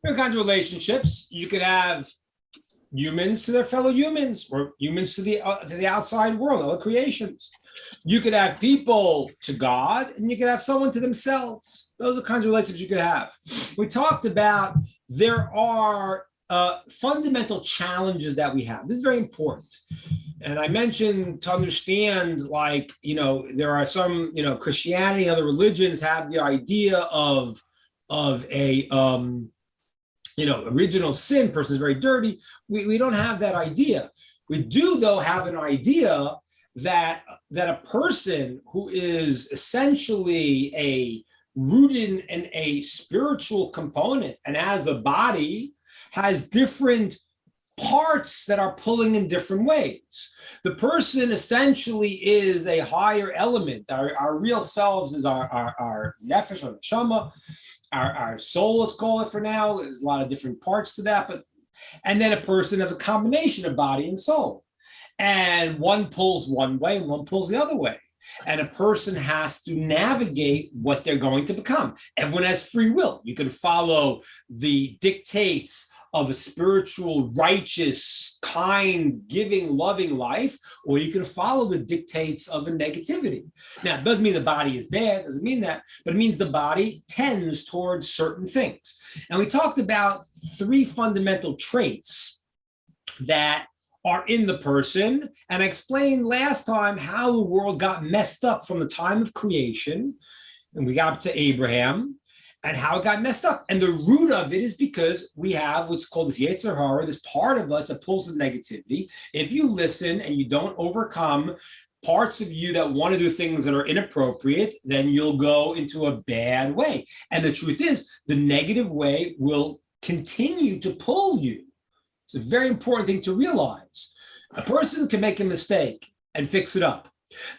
Different kinds of relationships. You could have humans to their fellow humans, or humans to the outside world, other creations. You could have people to God, and you could have someone to themselves. Those are the kinds of relationships you could have. We talked about there are fundamental challenges that we have. This is very important. And I mentioned to understand, like, there are some, Christianity and other religions have the idea of a original sin, person is very dirty. We don't have that idea. We do, though, have an idea that a person who is essentially rooted in a spiritual component and as a body has different parts that are pulling in different ways. The person essentially is a higher element. Our real selves is our nefesh or neshama, our soul, let's call it for now. There's a lot of different parts to that, and then a person has a combination of body and soul. And one pulls one way and one pulls the other way. And a person has to navigate what they're going to become. Everyone has free will. You can follow the dictates of a spiritual, righteous, kind, giving, loving life, or you can follow the dictates of a negativity. Now, it doesn't mean the body is bad, it doesn't mean that, but it means the body tends towards certain things. And we talked about three fundamental traits that are in the person. And I explained last time how the world got messed up from the time of creation, and we got up to Abraham, and how it got messed up. And the root of it is because we have what's called this Yetzer Hara, this part of us that pulls the negativity. If you listen and you don't overcome parts of you that want to do things that are inappropriate, then you'll go into a bad way. And the truth is, the negative way will continue to pull you. It's a very important thing to realize. A person can make a mistake and fix it up.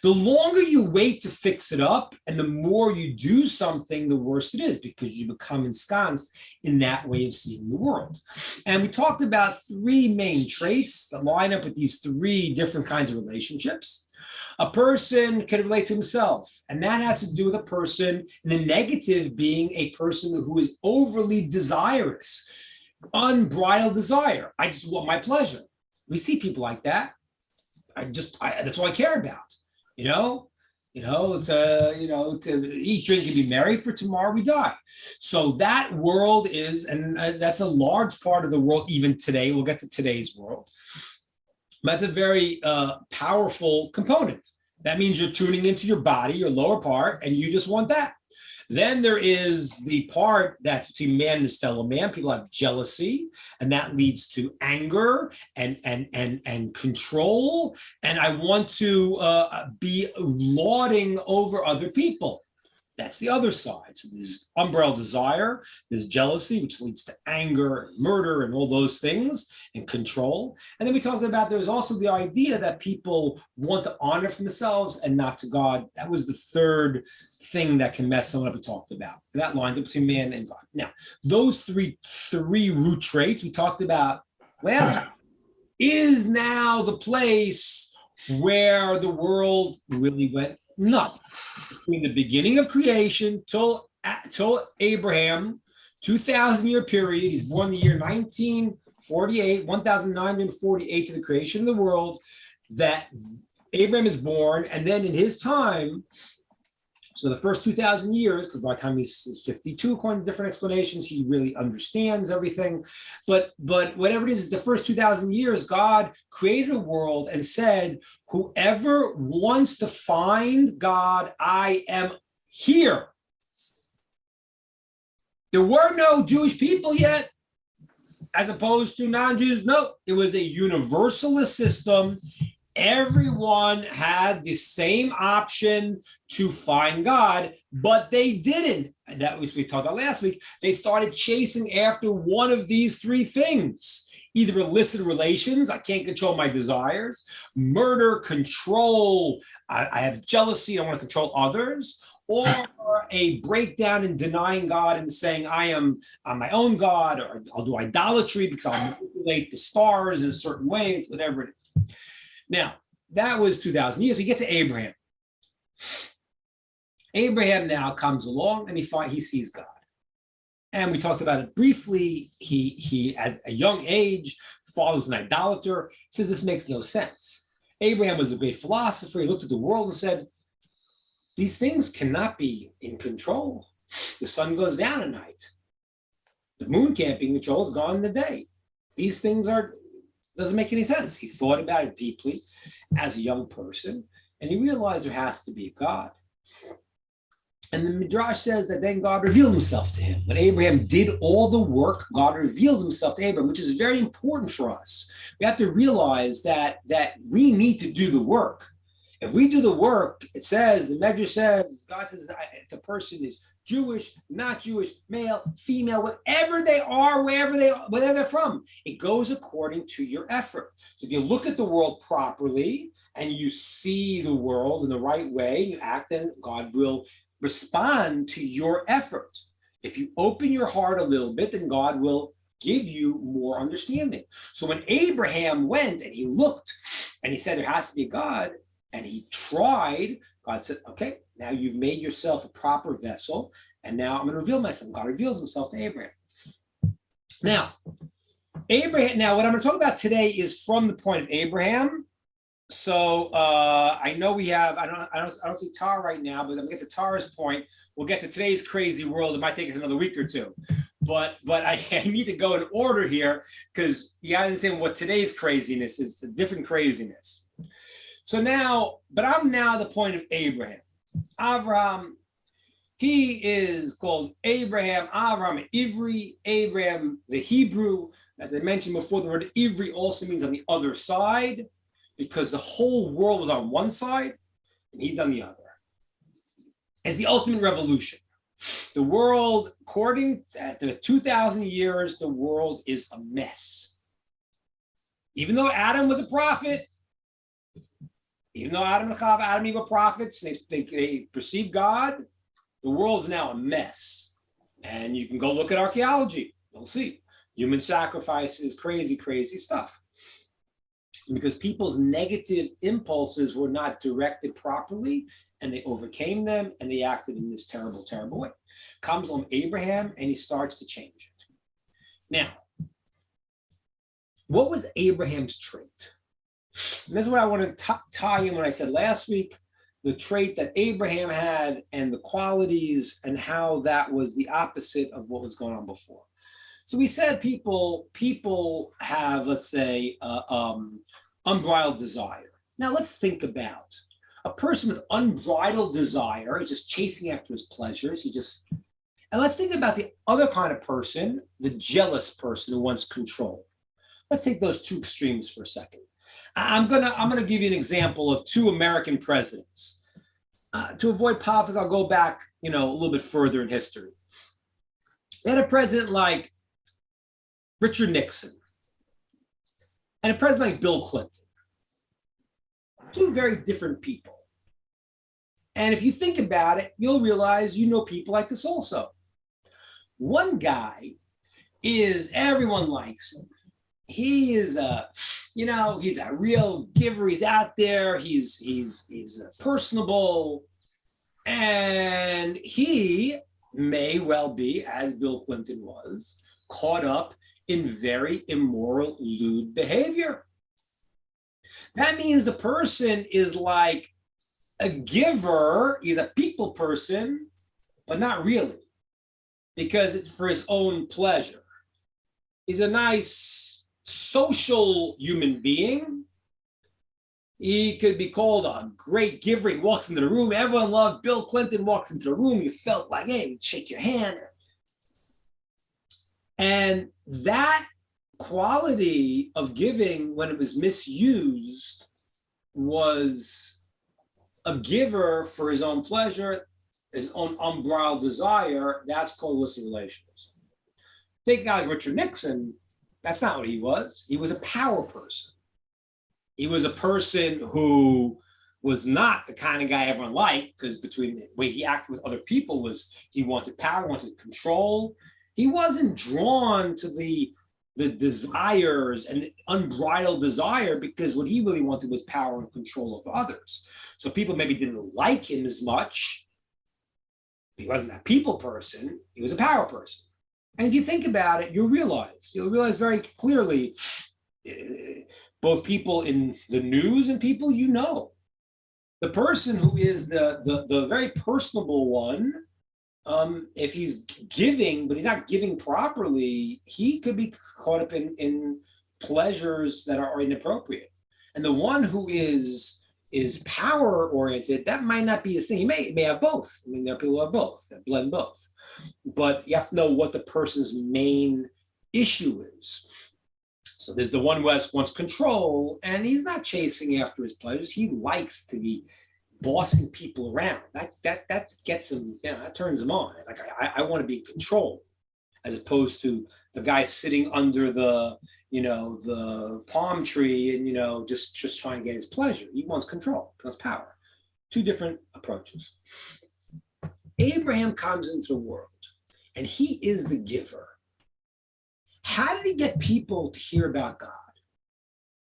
The longer you wait to fix it up and the more you do something, the worse it is, because you become ensconced in that way of seeing the world. And we talked about three main traits that line up with these three different kinds of relationships. A person can relate to himself, and that has to do with a person, and the negative being a person who is overly desirous, unbridled desire. I just want my pleasure. We see people like that. That's what I care about. It's to eat, drink, and be merry, for tomorrow we die. So that world is, and that's a large part of the world even today. We'll get to today's world. That's a very powerful component. That means you're tuning into your body, your lower part, and you just want that. Then there is the part that's between man and his fellow man. People have jealousy, and that leads to anger and control. And I want to be lauding over other people. That's the other side. So there's unbridled desire, there's jealousy, which leads to anger and murder and all those things, and control. And then we talked about there's also the idea that people want to honor for themselves and not to God. That was the third thing that can mess someone up. We talked about. And that lines up between man and God. Now, those three root traits we talked about last week is now the place where the world really went nuts. Between the beginning of creation till Abraham, 2,000-year period. He's born the year 1948, 1948 to the creation of the world. That Abraham is born, and then in his time, so the first 2,000 years, because by the time he's 52, according to different explanations, he really understands everything. But whatever it is, the first 2,000 years, God created a world and said, whoever wants to find God, I am here. There were no Jewish people yet, as opposed to non-Jews. No, it was a universalist system. Everyone had the same option to find God, but they didn't. And that was we talked about last week. They started chasing after one of these three things. Either illicit relations, I can't control my desires, murder, control, I have jealousy, I want to control others, or a breakdown in denying God and saying, I'm my own God, or I'll do idolatry because I'll manipulate the stars in certain ways, whatever it is. Now, that was 2,000 years. We get to Abraham. Abraham now comes along and he sees God. And we talked about it briefly. He at a young age, father was an idolater. He says this makes no sense. Abraham was the great philosopher. He looked at the world and said, these things cannot be in control. The sun goes down at night. The moon can't be in control. It's gone in the day. These things doesn't make any sense. He thought about it deeply as a young person, and he realized there has to be a God. And the Midrash says that then God revealed himself to him. When Abraham did all the work, God revealed himself to Abraham, which is very important for us. We have to realize that we need to do the work. If we do the work, it says, the Midrash says, God says, if a person is Jewish, not Jewish, male, female, whatever they are, wherever they're from, it goes according to your effort. So if you look at the world properly and you see the world in the right way, you act, then God will respond to your effort. If you open your heart a little bit, then God will give you more understanding. So when Abraham went and he looked and he said there has to be a God, and he tried, God said, okay, now you've made yourself a proper vessel, and now I'm going to reveal myself. God reveals himself to Abraham. Now, what I'm going to talk about today is from the point of Abraham. So I know we have, I don't see Tara right now, but I'm going to get to Tara's point. We'll get to today's crazy world. It might take us another week or two. But I need to go in order here because you got to understand what today's craziness is. It's a different craziness. So now, but I'm now at the point of Abraham. Avraham, he is called Abraham, Avraham Ivri, Abraham the Hebrew. As I mentioned before, the word Ivri also means on the other side, because the whole world was on one side and he's on the other. It's the ultimate revolution. The world, according to 2,000 years, the world is a mess. Even though Adam was a prophet, even though Adam and Eve were prophets, they perceived God, the world is now a mess. And you can go look at archaeology. You'll see human sacrifices, crazy, crazy stuff. Because people's negative impulses were not directed properly, and they overcame them, and they acted in this terrible, terrible way. Comes along Abraham, and he starts to change it. Now, what was Abraham's trait? And this is what I want to tie in what I said last week, the trait that Abraham had and the qualities and how that was the opposite of what was going on before. So we said people have, let's say, unbridled desire. Now let's think about a person with unbridled desire is just chasing after his pleasures. And let's think about the other kind of person, the jealous person who wants control. Let's take those two extremes for a second. I'm gonna give you an example of two American presidents. To avoid politics, I'll go back, a little bit further in history. They had a president like Richard Nixon and a president like Bill Clinton. Two very different people. And if you think about it, you'll realize people like this also. One guy everyone likes him. He is he's a real giver. He's out there. He's personable, and he may well be, as Bill Clinton was, caught up in very immoral, lewd behavior. That means the person is like a giver. He's a people person, but not really, because it's for his own pleasure. He's a nice social human being. He could be called a great giver. He walks into the room. Everyone loved Bill Clinton. Walks into the room. You felt like, hey, he'd shake your hand. And that quality of giving, when it was misused, was a giver for his own pleasure, his own unbridled desire. That's called illicit relations. Take a guy like Richard Nixon. That's not what he was. He was a power person. He was a person who was not the kind of guy everyone liked, because between the way he acted with other people was he wanted power, wanted control. He wasn't drawn to the desires and the unbridled desire, because what he really wanted was power and control of others. So people maybe didn't like him as much. He wasn't that people person. He was a power person. And if you think about it, you'll realize very clearly, both people in the news and people you know. The person who is the very personable one, if he's giving, but he's not giving properly, he could be caught up in pleasures that are inappropriate. And the one who is power oriented, that might not be his thing. He may have both. I mean, there are people who have both, that blend both. But you have to know what the person's main issue is. So there's the one who wants control, and he's not chasing after his pleasures. He likes to be bossing people around. That gets him, that turns him on. Like, I want to be in control, as opposed to the guy sitting under the palm tree and just trying to get his pleasure. He wants control, he wants power. Two different approaches. Abraham comes into the world, and he is the giver. How did he get people to hear about God?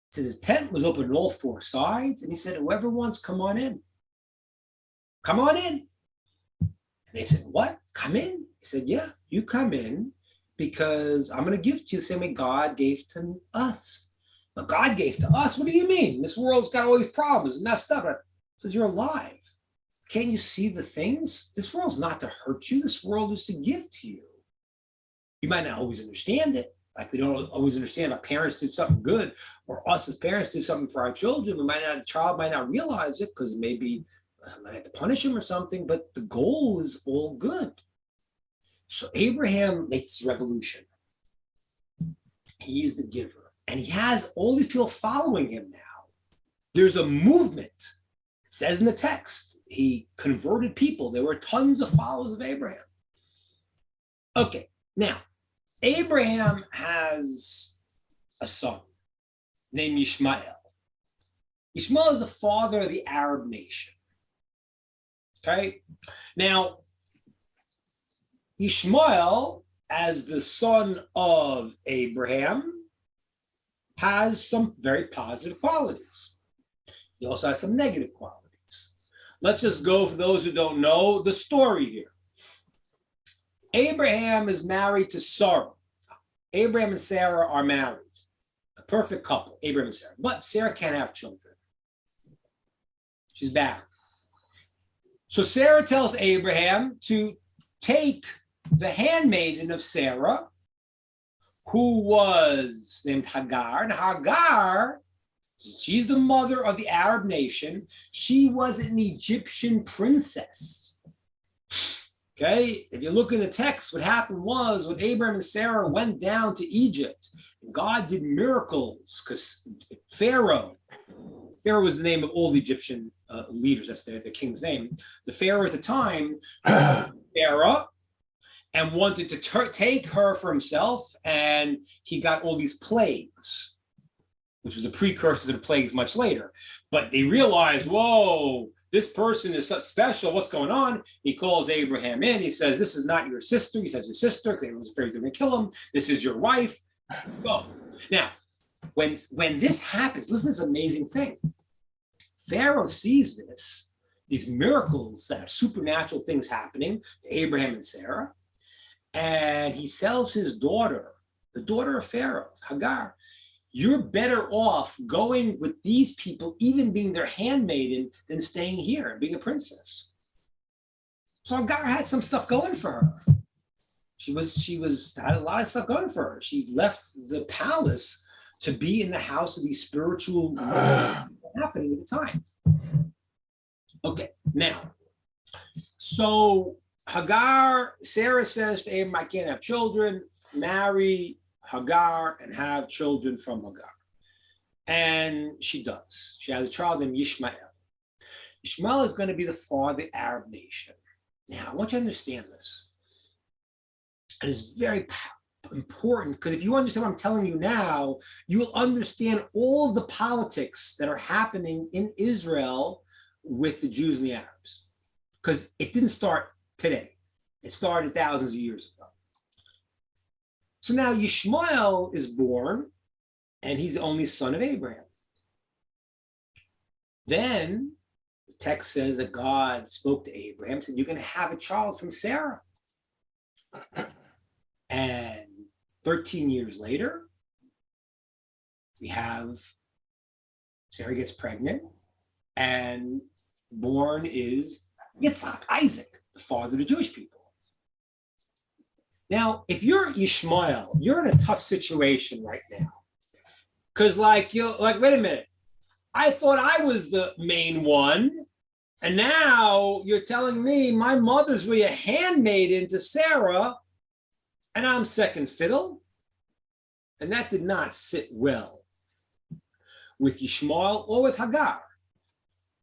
It says his tent was open on all four sides, and he said, whoever wants, come on in. Come on in. And they said, what? Come in? He said, yeah, you come in, because I'm going to give to you the same way God gave to us. Now, God gave to us? What do you mean? This world's got all these problems and messed up. It says you're alive. Can't you see the things? This world's not to hurt you. This world is to give to you. You might not always understand it. Like, we don't always understand if our parents did something good, or us as parents did something for our children. The child might not realize it, because maybe I might have to punish him or something, but the goal is all good. So Abraham makes this revolution. He's the giver, and he has all these people following him now. There's a movement. It says in the text, he converted people. There were tons of followers of Abraham. Okay, now, Abraham has a son named Ishmael. Ishmael is the father of the Arab nation. Okay, now, Ishmael, as the son of Abraham, has some very positive qualities. He also has some negative qualities. Let's just go, for those who don't know, the story here. Abraham is married to Sarah. Abraham and Sarah are married. A perfect couple, Abraham and Sarah. But Sarah can't have children. She's barren. So Sarah tells Abraham to take the handmaiden of Sarah, who was named Hagar. And Hagar, she's the mother of the Arab nation. She was an Egyptian princess. Okay, if you look in the text, what happened was when Abraham and Sarah went down to Egypt, God did miracles, because Pharaoh was the name of all the Egyptian leaders. That's the king's name. The Pharaoh at the time, Pharaoh, and wanted to take her for himself, and he got all these plagues, which was a precursor to the plagues much later. But they realized, whoa, this person is so special. What's going on? He calls Abraham in. He says, this is not your sister. He says, your sister, because he was afraid they were going to kill him. This is your wife. Go. Now, when this happens, listen to this amazing thing. Pharaoh sees these miracles, that are supernatural things happening to Abraham and Sarah, and he sells his daughter, the daughter of Pharaoh, Hagar. You're better off going with these people, even being their handmaiden, than staying here and being a princess. So Hagar had some stuff going for her. She had a lot of stuff going for her. She left the palace to be in the house of these spiritual happening at the time. Okay, now, so Sarah says to Abraham, I can't have children, marry Hagar and have children from Hagar. And she does. She has a child named Ishmael. Ishmael is going to be the father of the Arab nation. Now, I want you to understand this. And it's very important, because if you understand what I'm telling you now, you will understand all of the politics that are happening in Israel with the Jews and the Arabs. Because it didn't start today. It started thousands of years ago. So now Ishmael is born, and he's the only son of Abraham. Then the text says that God spoke to Abraham, said, you're going to have a child from Sarah. And 13 years later, we have Sarah gets pregnant, and born is Yitzhak, Isaac, the father of the Jewish people. Now, if you're Yishmael, you're in a tough situation right now. Because wait a minute, I thought I was the main one. And now you're telling me my mother's really a handmaiden to Sarah, and I'm second fiddle. And that did not sit well with Yishmael or with Hagar,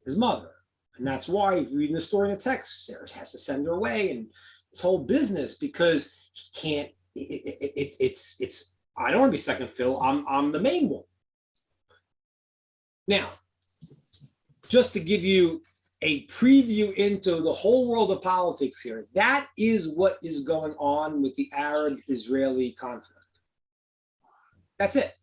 his mother. And that's why, if you're reading the story in the text, Sarah has to send her away and this whole business, because he can't, I don't want to be second fiddle, I'm the main one. Now, just to give you a preview into the whole world of politics here, that is what is going on with the Arab-Israeli conflict. That's it.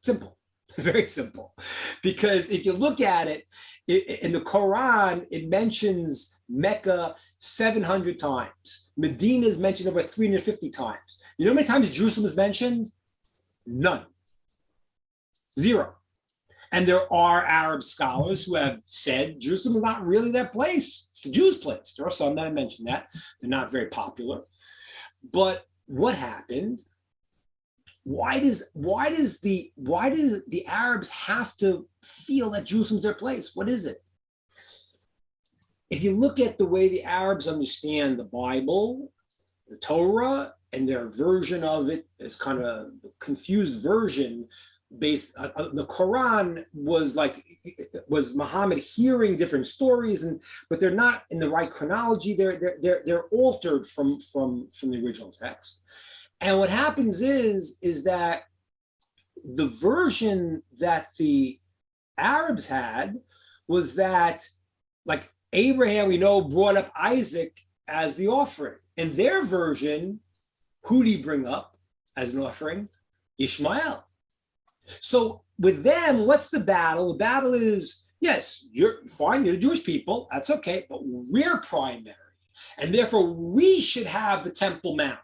Simple. Very simple. Because if you look at it, in the Quran, it mentions Mecca 700 times. Medina is mentioned over 350 times. You know how many times Jerusalem is mentioned? None. Zero. And there are Arab scholars who have said Jerusalem is not really that place. It's the Jews' place. There are some that have mentioned that. They're not very popular. But what happened? Why do the Arabs have to feel that Jerusalem's their place? What is it? If you look at the way the Arabs understand the Bible, the Torah, and their version of it is kind of a confused version based the Quran was Muhammad hearing different stories, but they're not in the right chronology. They're altered from the original text. And what happens is that the version that the Arabs had was that, like, Abraham, we know, brought up Isaac as the offering. In their version, who did he bring up as an offering? Ishmael. So with them, what's the battle? The battle is, yes, you're fine, you're the Jewish people, that's okay, but we're primary. And therefore, we should have the Temple Mount,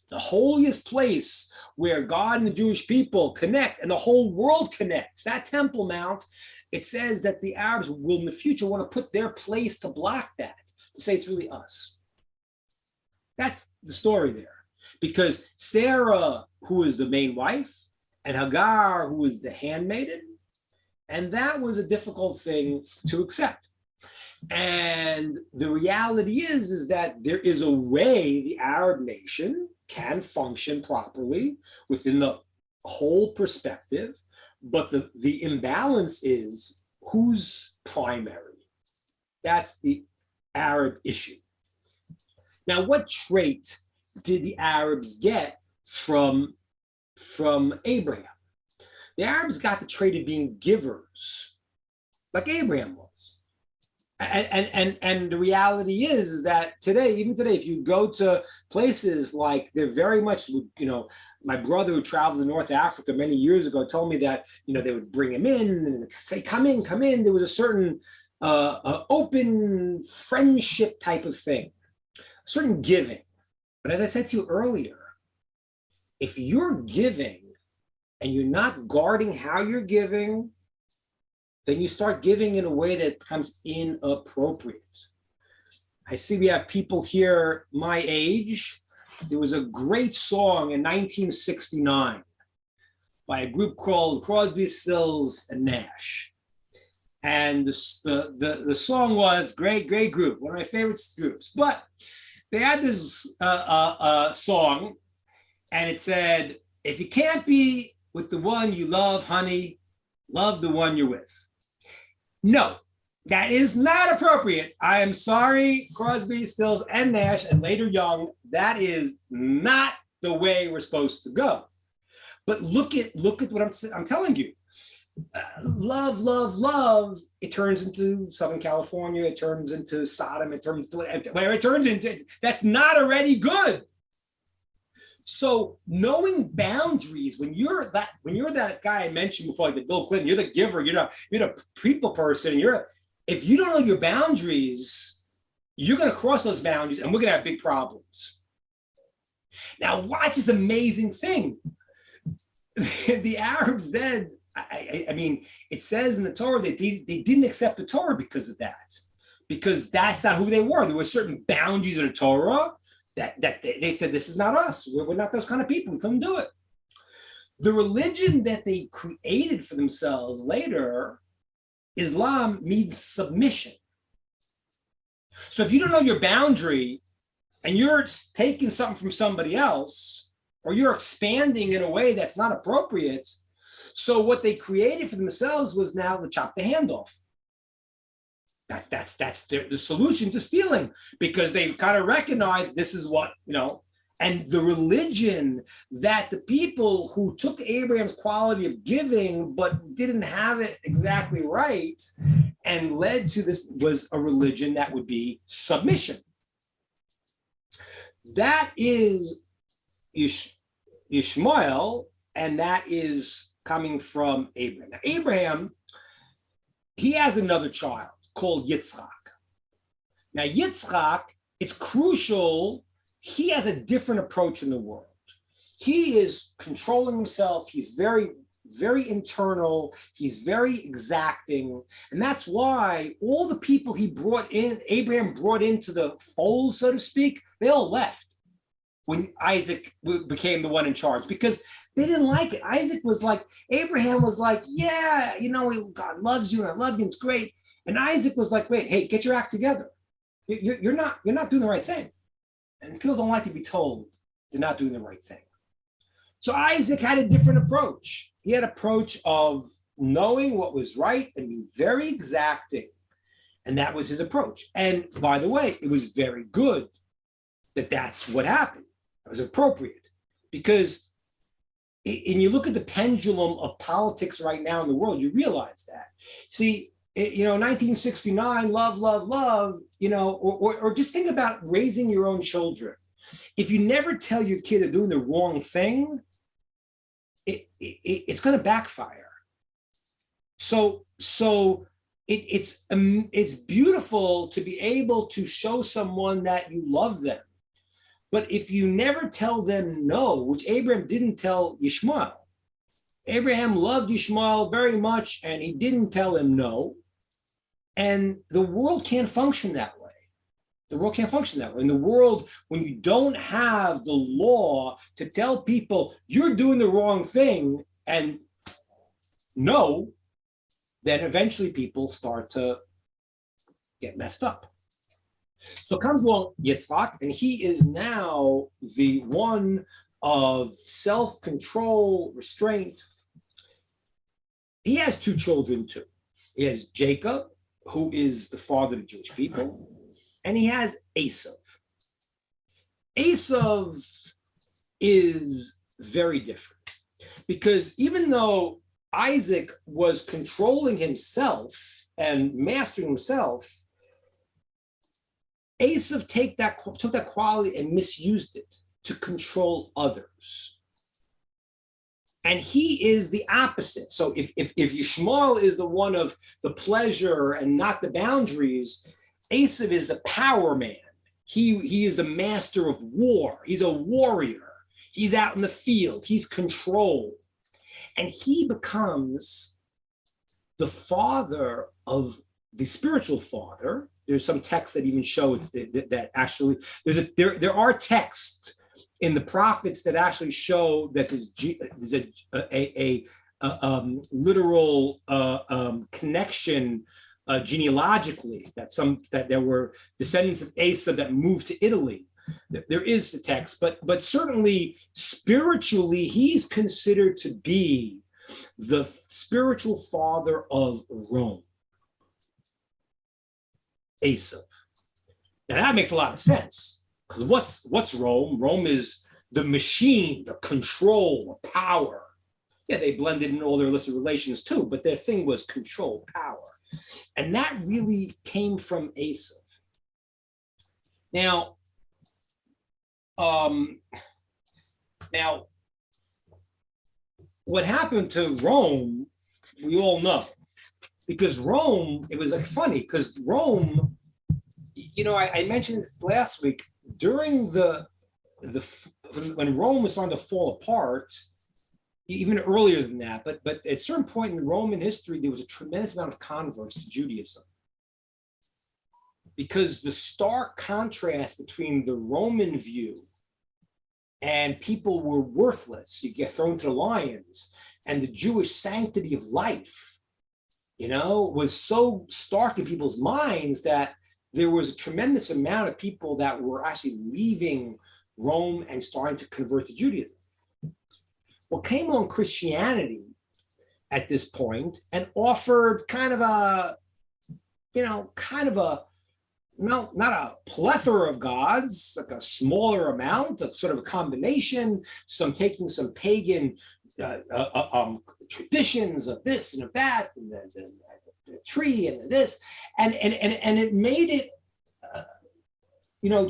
the holiest place where God and the Jewish people connect and the whole world connects. That Temple Mount, it says that the Arabs will in the future want to put their place to block that, to say it's really us. That's the story there. Because Sarah, who is the main wife, and Hagar, who is the handmaiden, and that was a difficult thing to accept. And the reality is that there is a way the Arab nation can function properly within the whole perspective, but the imbalance is who's primary. That's the Arab issue. Now, what trait did the Arabs get from Abraham? The Arabs got the trait of being givers, like Abraham was. And the reality is that even today, if you go to places like, they're very much, my brother who traveled to North Africa many years ago told me that, they would bring him in and say, come in. There was a certain open friendship type of thing, a certain giving. But as I said to you earlier, if you're giving and you're not guarding how you're giving, then you start giving in a way that becomes inappropriate. I see we have people here my age. There was a great song in 1969 by a group called Crosby, Stills, and Nash. And the song was great group, one of my favorite groups. But they had this song, and it said, if you can't be with the one you love, honey, love the one you're with. No, that is not appropriate. I am sorry, Crosby, Stills, and Nash, and later Young. That is not the way we're supposed to go. But look at what I'm telling you. Love, it turns into Southern California, it turns into Sodom, it turns into whatever it turns into. That's not already good. So knowing boundaries, when you're that guy I mentioned before, like the Bill Clinton, you're the giver, you're the people person, if you don't know your boundaries, you're going to cross those boundaries and we're going to have big problems. Now, watch this amazing thing. The Arabs then, I mean, it says in the Torah that they didn't accept the Torah because of that, because that's not who they were. There were certain boundaries of the Torah that they said, this is not us. We're not those kind of people. We couldn't do it. The religion that they created for themselves later, Islam, means submission. So if you don't know your boundary and you're taking something from somebody else, or you're expanding in a way that's not appropriate, so what they created for themselves was now to chop the hand off. That's the solution to stealing, because they kind of recognize this is what, and the religion that the people who took Abraham's quality of giving but didn't have it exactly right and led to this was a religion that would be submission. That is Ishmael, and that is coming from Abraham. Now, Abraham, he has another child called Yitzchak. Now, Yitzchak, it's crucial, he has a different approach in the world. He is controlling himself. He's very, very internal. He's very exacting. And that's why all the people Abraham brought into the fold, so to speak, they all left when Isaac became the one in charge, because they didn't like it. Abraham was like, yeah, God loves you and I love you, it's great. And Isaac was like, wait, hey, get your act together. You're not doing the right thing. And people don't like to be told they're not doing the right thing. So Isaac had a different approach. He had an approach of knowing what was right and being very exacting. And that was his approach. And by the way, it was very good that that's what happened. It was appropriate, because and you look at the pendulum of politics right now in the world, you realize that. See, 1969, love, or just think about raising your own children. If you never tell your kid they're doing the wrong thing, it's going to backfire. So it's beautiful to be able to show someone that you love them. But if you never tell them no, which Abraham didn't tell Ishmael, Abraham loved Ishmael very much, and he didn't tell him no. And the world can't function that way. The world can't function that way. In the world, when you don't have the law to tell people you're doing the wrong thing and no, then eventually people start to get messed up. So comes along Yitzchak, and he is now the one of self-control, restraint. He has two children too. He has Jacob, who is the father of the Jewish people, and he has Esav. Esav is very different, because even though Isaac was controlling himself and mastering himself, Esav took that quality and misused it to control others. And he is the opposite. So if Yishmael is the one of the pleasure and not the boundaries, Esav is the power man. He is the master of war. He's a warrior. He's out in the field. He's control. And he becomes the father of the spiritual father. There's some texts that even show that actually there are texts in the prophets that actually show that there's a literal connection genealogically, that there were descendants of Asa that moved to Italy. There is a text, but certainly spiritually, he's considered to be the spiritual father of Rome. Esav. Now that makes a lot of sense, because what's Rome? Rome is the machine, the control, the power. Yeah, they blended in all their illicit relations too, but their thing was control, power. And that really came from Esav. Now, what happened to Rome, we all know. Because Rome, it was like funny, because Rome, I mentioned this last week, during the when Rome was starting to fall apart, even earlier than that, but at a certain point in Roman history, there was a tremendous amount of converts to Judaism. Because the stark contrast between the Roman view and people were worthless, you get thrown to the lions, and the Jewish sanctity of life, was so stark in people's minds that there was a tremendous amount of people that were actually leaving Rome and starting to convert to Judaism. Well, came on Christianity at this point and offered kind of a, not a plethora of gods, like a smaller amount, of sort of a combination, taking some pagan traditions of this and of that, and the tree and this, and it made it,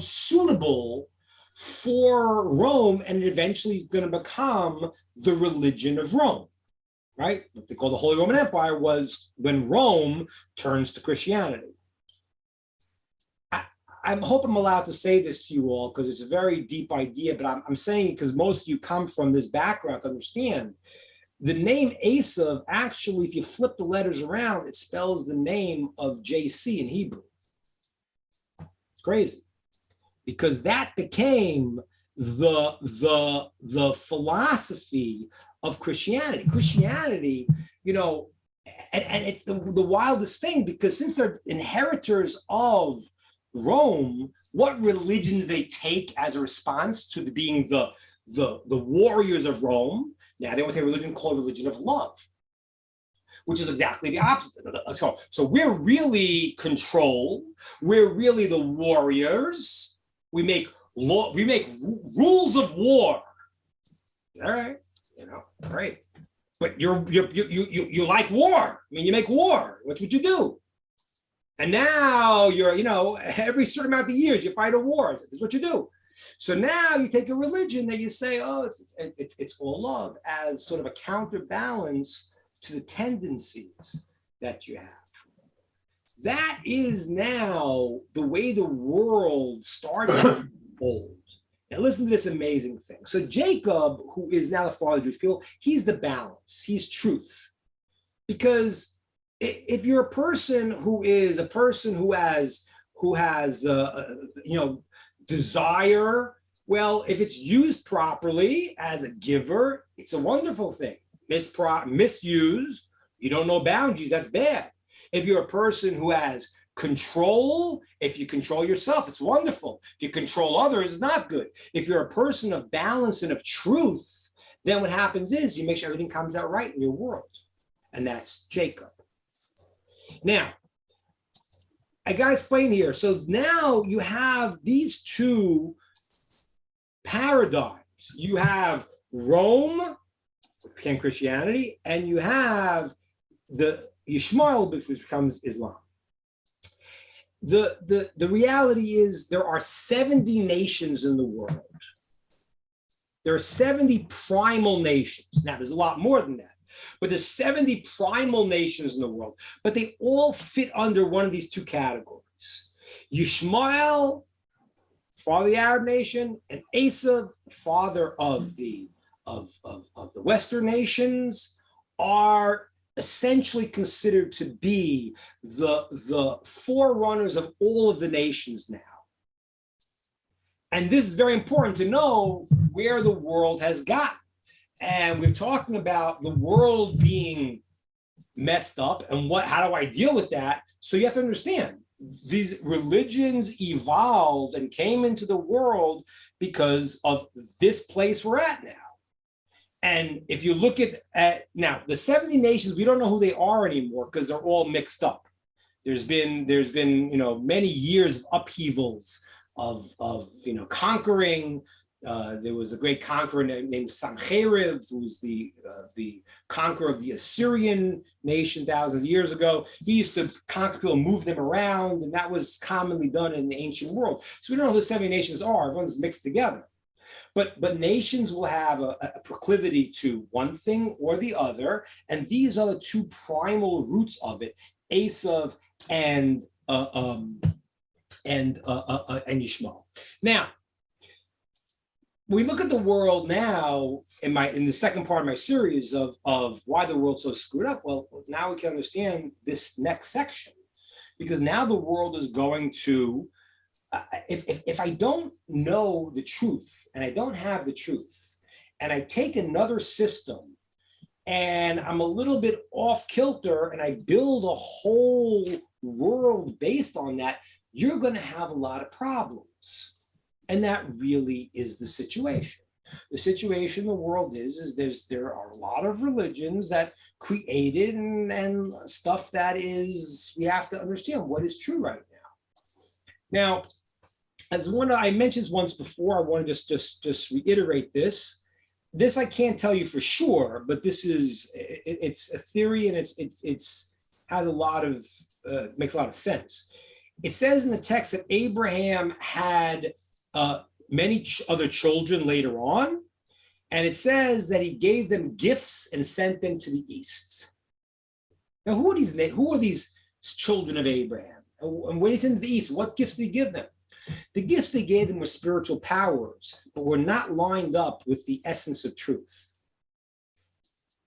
suitable for Rome, and it eventually is going to become the religion of Rome, right? What they call the Holy Roman Empire was when Rome turns to Christianity. I hope I'm allowed to say this to you all because it's a very deep idea, but I'm saying it because most of you come from this background to understand. The name Esav, actually, if you flip the letters around, it spells the name of JC in Hebrew. It's crazy. Because that became the philosophy of Christianity. Christianity, and it's the wildest thing, because since they're inheritors of Rome, what religion do they take as a response to being the warriors of Rome? Now they want to take a religion called religion of love, which is exactly the opposite. So we're really control. We're really the warriors. We make rules of war. All right, great. But you like war. I mean, you make war. That's what you do. And now you're, every certain amount of years you fight a war. That's what you do. So now you take a religion that you say, oh, it's all love, as sort of a counterbalance to the tendencies that you have. That is now the way the world starts to unfold. Now listen to this amazing thing. So Jacob, who is now the father of Jewish people, he's the balance. He's truth. Because if you're a person who has desire, well, if it's used properly as a giver, it's a wonderful thing. Misused, you don't know boundaries, that's bad. If you're a person who has control, if you control yourself, it's wonderful. If you control others, it's not good. If you're a person of balance and of truth, then what happens is you make sure everything comes out right in your world. And that's Jacob. Now, I got to explain here. So now you have these two paradigms. You have Rome, which became Christianity, and you have the Ishmael, which becomes Islam. The reality is there are 70 nations in the world. There are 70 primal nations. Now, there's a lot more than that. But there's 70 primal nations in the world, but they all fit under one of these two categories. Yishmael, father of the Arab nation, and Esav, father of the Western nations, are essentially considered to be the forerunners of all of the nations now. And this is very important to know where the world has gotten. And we're talking about the world being messed up and how do I deal with that? So you have to understand, these religions evolved and came into the world because of this place we're at now. And if you look at now, the 70 nations, we don't know who they are anymore because they're all mixed up. There's been many years of upheavals of conquering. There was a great conqueror named Sancheriv, who was the conqueror of the Assyrian nation thousands of years ago. He used to conquer people, move them around, and that was commonly done in the ancient world. So we don't know who the 70 nations are. Everyone's mixed together. But nations will have a proclivity to one thing or the other, and these are the two primal roots of it: Esav and Yishmael. Now, we look at the world now in the second part of my series of why the world's so screwed up. Well, now we can understand this next section, because now the world is going to, if I don't know the truth and I don't have the truth, and I take another system and I'm a little bit off kilter and I build a whole world based on that, you're going to have a lot of problems. And that really is the situation. The situation in the world is there are a lot of religions that created and stuff that is, we have to understand what is true right now. Now, as I mentioned once before, I want to just reiterate this. This I can't tell you for sure, but this is, it's a theory, and it's has a lot of, makes a lot of sense. It says in the text that Abraham had many other children later on, and it says that he gave them gifts and sent them to the east. Now, who are these children of Abraham? And when he sent to the east, what gifts did he give them? The gifts they gave them were spiritual powers, but were not lined up with the essence of truth.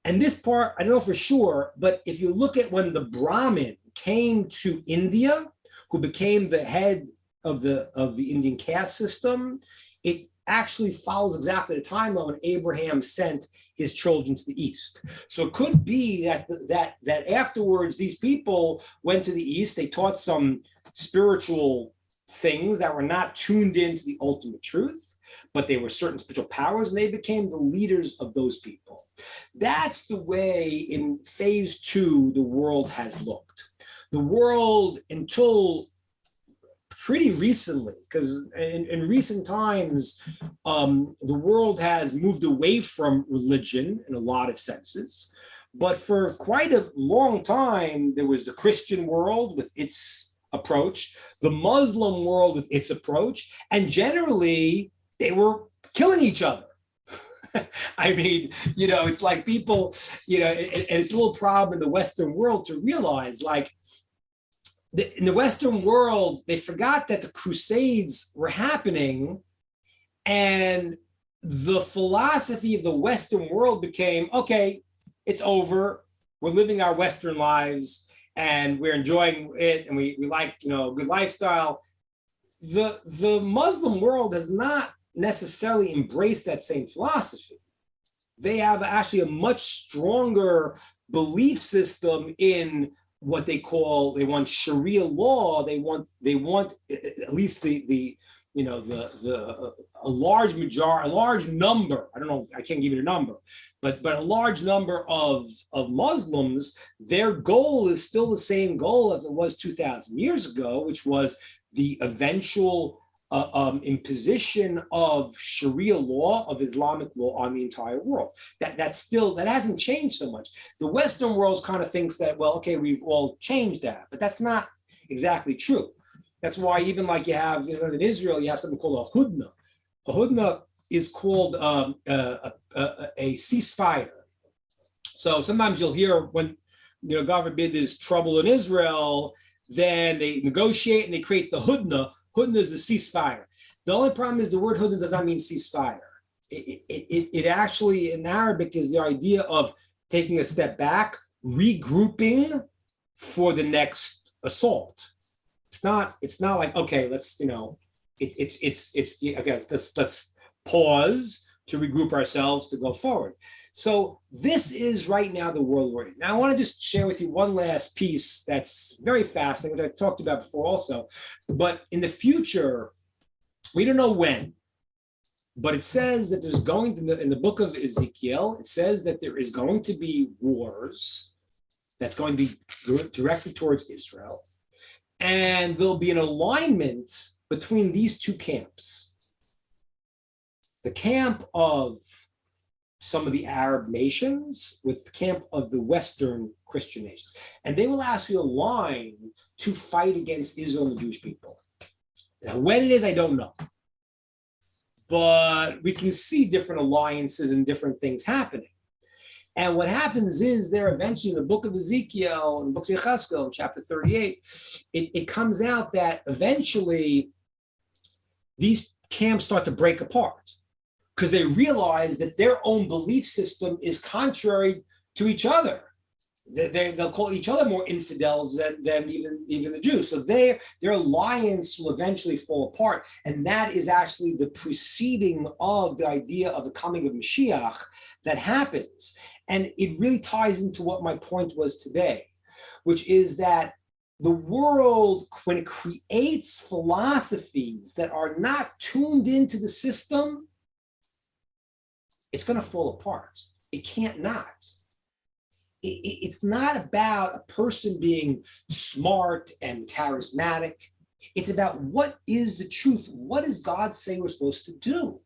And this part, I don't know for sure, but if you look at when the Brahmin came to India, who became the head of the Indian caste system, it actually follows exactly the timeline when Abraham sent his children to the east. So it could be that afterwards these people went to the east, they taught some spiritual things that were not tuned into the ultimate truth, but they were certain spiritual powers, and they became the leaders of those people. That's the way in phase 2 the world has looked. The world, until pretty recently, because in recent times, the world has moved away from religion in a lot of senses. But for quite a long time, there was the Christian world with its approach, the Muslim world with its approach, and generally they were killing each other. I mean, it's like people, and it's a little problem in the Western world to realize, like, in the Western world, they forgot that the Crusades were happening, and the philosophy of the Western world became, okay, it's over, we're living our Western lives, and we're enjoying it, and we like, good lifestyle. The Muslim world has not necessarily embraced that same philosophy. They have actually a much stronger belief system in what they want Sharia law. They want at least a large number. I don't know, I can't give you the number, but a large number of Muslims, their goal is still the same goal as it was 2,000 years ago, which was the eventual imposition of Sharia law, of Islamic law on the entire world. That hasn't changed so much. The Western world kind of thinks that, well, okay, we've all changed that, but that's not exactly true. That's why even like you have, in Israel, you have something called a hudna. A hudna is called a ceasefire. So sometimes you'll hear when, God forbid, there's trouble in Israel, then they negotiate and they create the hudna. Hudna is the ceasefire. The only problem is the word hudna does not mean ceasefire. It actually, in Arabic, is the idea of taking a step back, regrouping for the next assault. It's not like, okay, let's, okay, let's pause to regroup ourselves to go forward. So this is right now the world we're in. Now I want to just share with you one last piece that's very fascinating, which I talked about before also. But in the future, we don't know when, but it says that there's going to, in the book of Ezekiel, it says that there is going to be wars that's going to be directed towards Israel. And there'll be an alignment between these two camps. The camp of some of the Arab nations with the camp of the Western Christian nations. And they will actually align to fight against Israel and the Jewish people. Now, when it is, I don't know. But we can see different alliances and different things happening. And what happens is there eventually in the book of Ezekiel, in the book of Yechezkel, chapter 38, it comes out that eventually these camps start to break apart. because they realize that their own belief system is contrary to each other. They'll call each other more infidels than even the Jews. So their alliance will eventually fall apart. And that is actually the preceding of the idea of the coming of Mashiach that happens. And it really ties into what my point was today, which is that the world, when it creates philosophies that are not tuned into the system, it's going to fall apart. It can't not. It's not about a person being smart and charismatic. It's about what is the truth. What does God say we're supposed to do?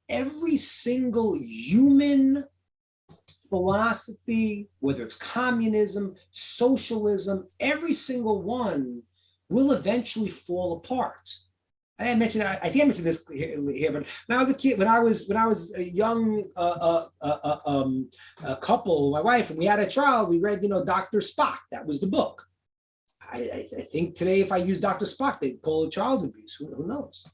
Every single human philosophy, whether it's communism, socialism, every single one will eventually fall apart. I think I mentioned this here, but when I was a kid, when I was a young couple, my wife, and we had a child, we read, Dr. Spock. That was the book. I think today, if I use Dr. Spock, they'd call it child abuse. Who knows?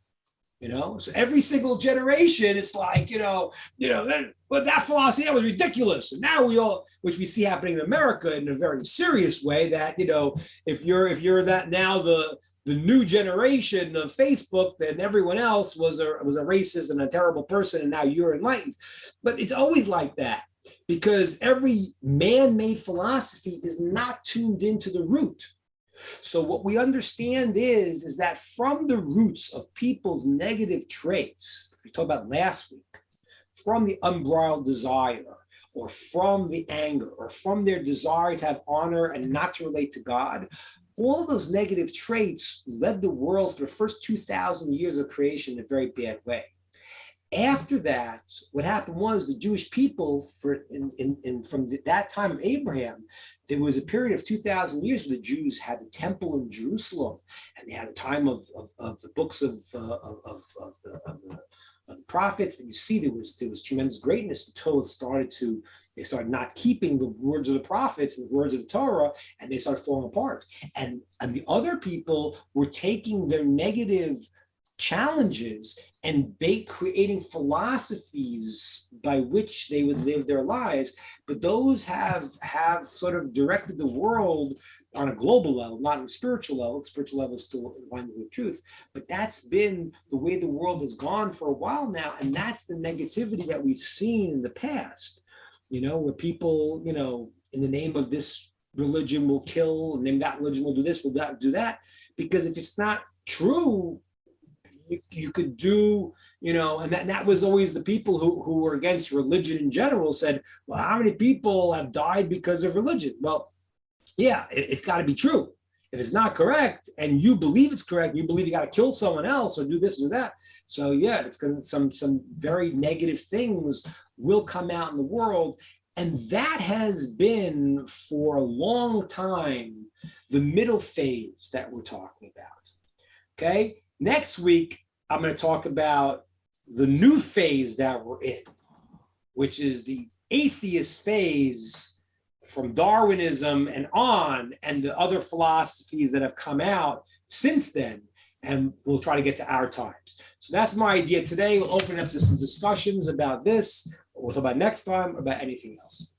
So every single generation, it's like, well, that philosophy, that was ridiculous. And now which we see happening in America in a very serious way, that, if you're that now the new generation of Facebook, then everyone else was a racist and a terrible person, and now you're enlightened. But it's always like that, because every man-made philosophy is not tuned into the root. So what we understand is that from the roots of people's negative traits, we talked about last week, from the unbridled desire, or from the anger, or from their desire to have honor and not to relate to God, all of those negative traits led the world for the first 2,000 years of creation in a very bad way. After that, what happened was the Jewish people, from that time of Abraham, there was a period of 2,000 years where the Jews had the temple in Jerusalem, and they had a time of the books of the prophets. And you see there was tremendous greatness until they started not keeping the words of the prophets and the words of the Torah, and they started falling apart. And the other people were taking their negative challenges and creating philosophies by which they would live their lives. But those have sort of directed the world on a global level, not on a spiritual level. The spiritual level is still in line with truth. But that's been the way the world has gone for a while now. And that's the negativity that we've seen in the past, where people, in the name of this religion will kill, and then that religion will do this, will do that. Because if it's not true, you could do, and that was always the people who were against religion in general said, well, how many people have died because of religion? Well, yeah, it's got to be true. If it's not correct and you believe it's correct, you believe you got to kill someone else or do this or that. So yeah, it's going to some very negative things will come out in the world. And that has been for a long time the middle phase that we're talking about. Okay. Next week, I'm going to talk about the new phase that we're in, which is the atheist phase from Darwinism and on, and the other philosophies that have come out since then. And we'll try to get to our times. So that's my idea today. We'll open up to some discussions about this. We'll talk about next time about anything else.